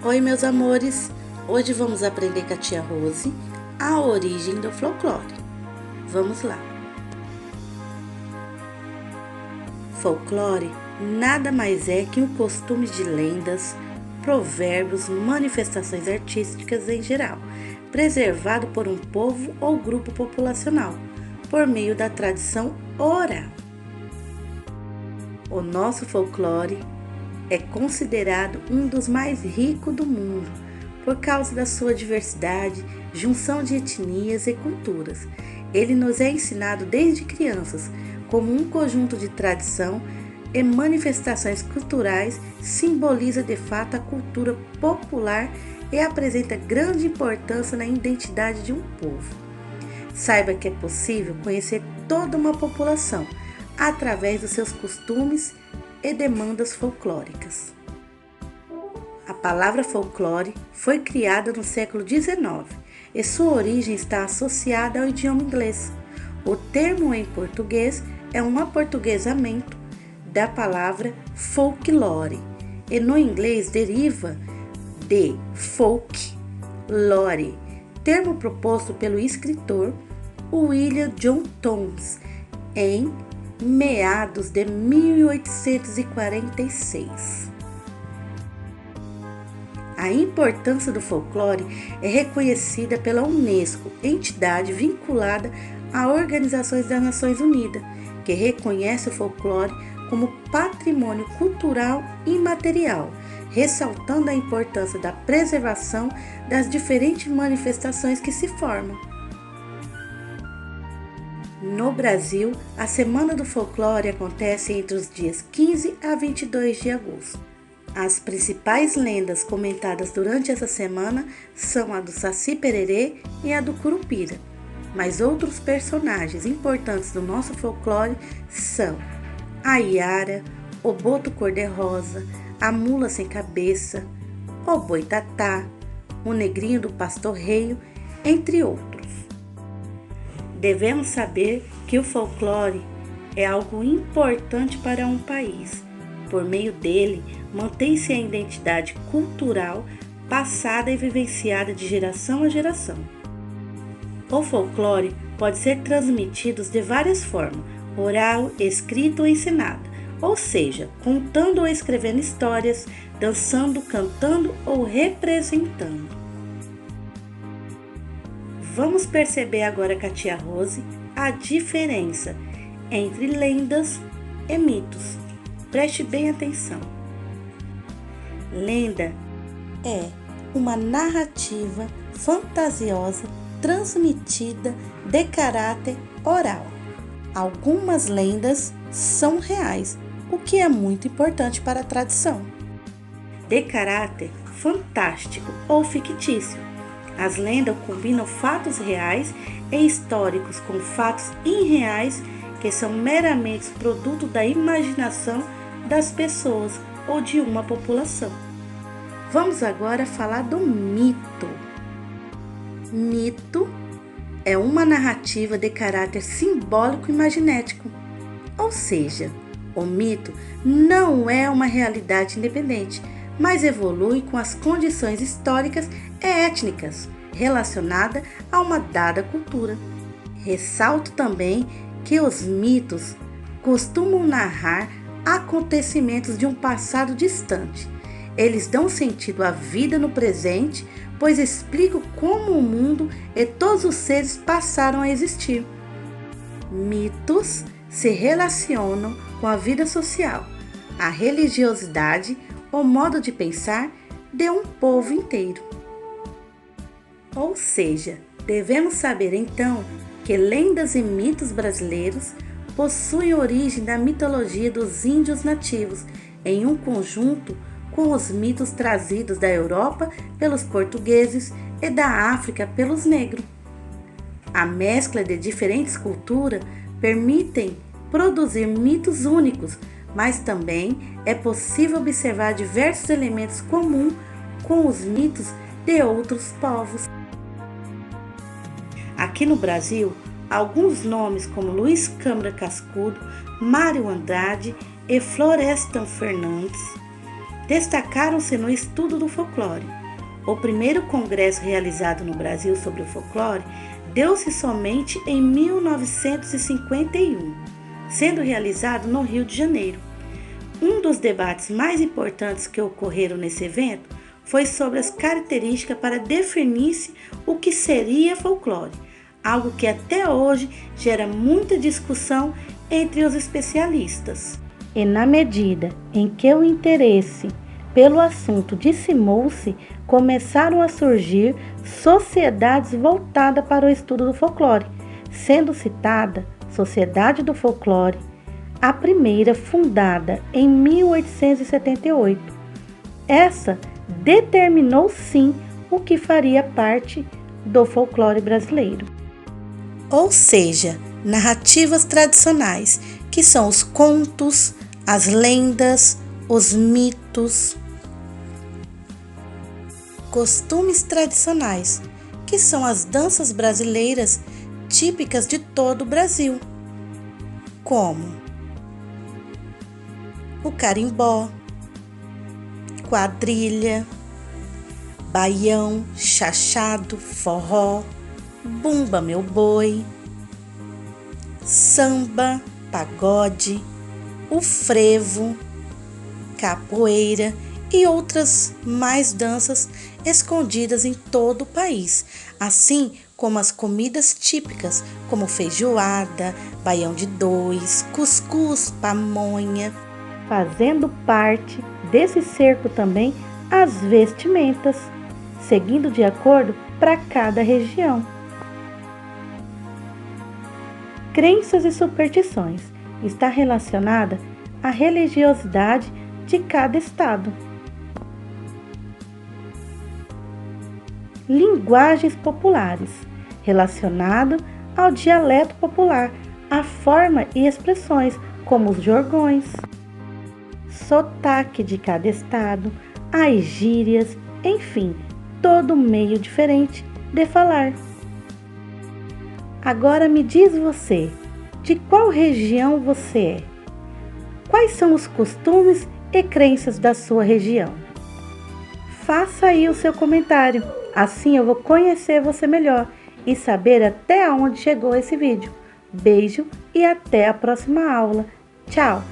Oi, meus amores! Hoje vamos aprender com a tia Rose a origem do folclore. Vamos lá! Folclore nada mais é que um costume de lendas, provérbios, manifestações artísticas em geral, preservado por um povo ou grupo populacional, por meio da tradição oral. O nosso folclore é considerado um dos mais ricos do mundo, por causa da sua diversidade, junção de etnias e culturas. Ele nos é ensinado desde crianças, como um conjunto de tradição e manifestações culturais, simboliza de fato a cultura popular e apresenta grande importância na identidade de um povo. Saiba que é possível conhecer toda uma população através dos seus costumes e demandas folclóricas. A palavra folclore foi criada no século XIX e sua origem está associada ao idioma inglês. O termo em português é um aportuguesamento da palavra folklore e no inglês deriva de folk lore, termo proposto pelo escritor William John Thomas em meados de 1846. A importância do folclore é reconhecida pela Unesco, entidade vinculada a organizações das Nações Unidas, que reconhece o folclore como patrimônio cultural imaterial, ressaltando a importância da preservação das diferentes manifestações que se formam. No Brasil, a Semana do Folclore acontece entre os dias 15 a 22 de agosto. As principais lendas comentadas durante essa semana são a do Saci Pererê e a do Curupira, mas outros personagens importantes do nosso folclore são a Iara, o Boto Cor-de-Rosa, a Mula Sem Cabeça, o Boitatá, o Negrinho do Pastorreio, entre outros. Devemos saber que o folclore é algo importante para um país. Por meio dele, mantém-se a identidade cultural passada e vivenciada de geração a geração. O folclore pode ser transmitido de várias formas, oral, escrito ou ensinado, ou seja, contando ou escrevendo histórias, dançando, cantando ou representando. Vamos perceber agora com a tia Rose a diferença entre lendas e mitos. Preste bem atenção. Lenda é uma narrativa fantasiosa transmitida de caráter oral. Algumas lendas são reais, o que é muito importante para a tradição. De caráter fantástico ou fictício. As lendas combinam fatos reais e históricos com fatos irreais que são meramente produto da imaginação das pessoas ou de uma população. Vamos agora falar do mito. Mito é uma narrativa de caráter simbólico e imaginético, ou seja, o mito não é uma realidade independente, mas evolui com as condições históricas e étnicas relacionadas a uma dada cultura. Ressalto também que os mitos costumam narrar acontecimentos de um passado distante. Eles dão sentido à vida no presente, pois explicam como o mundo e todos os seres passaram a existir. Mitos se relacionam com a vida social, a religiosidade, o modo de pensar de um povo inteiro. Ou seja, devemos saber então que lendas e mitos brasileiros possuem origem da mitologia dos índios nativos, em um conjunto com os mitos trazidos da Europa pelos portugueses e da África pelos negros. A mescla de diferentes culturas permitem produzir mitos únicos, mas também é possível observar diversos elementos comuns com os mitos de outros povos. Aqui no Brasil, alguns nomes como Luiz Câmara Cascudo, Mário Andrade e Florestan Fernandes destacaram-se no estudo do folclore. O primeiro congresso realizado no Brasil sobre o folclore deu-se somente em 1951, sendo realizado no Rio de Janeiro. Um dos debates mais importantes que ocorreram nesse evento foi sobre as características para definir-se o que seria folclore, algo que até hoje gera muita discussão entre os especialistas. E na medida em que o interesse pelo assunto dissipou-se, começaram a surgir sociedades voltadas para o estudo do folclore, sendo citada Sociedade do Folclore, a primeira fundada em 1878. Essa determinou sim o que faria parte do folclore brasileiro. Ou seja, narrativas tradicionais, que são os contos, as lendas, os mitos. Costumes tradicionais, que são as danças brasileiras típicas de todo o Brasil, como o carimbó, quadrilha, baião, chachado, forró, bumba meu boi, samba, pagode, o frevo, capoeira e outras mais danças escondidas em todo o país, assim como as comidas típicas, como feijoada, baião de dois, cuscuz, pamonha. Fazendo parte desse cerco também as vestimentas, seguindo de acordo para cada região. Crenças e superstições está relacionada à religiosidade de cada estado. Linguagens populares, relacionado ao dialeto popular, a forma e expressões como os jargões, sotaque de cada estado, as gírias, enfim, todo meio diferente de falar. Agora me diz você, de qual região você é? Quais são os costumes e crenças da sua região? Faça aí o seu comentário, assim eu vou conhecer você melhor e saber até onde chegou esse vídeo. Beijo e até a próxima aula. Tchau!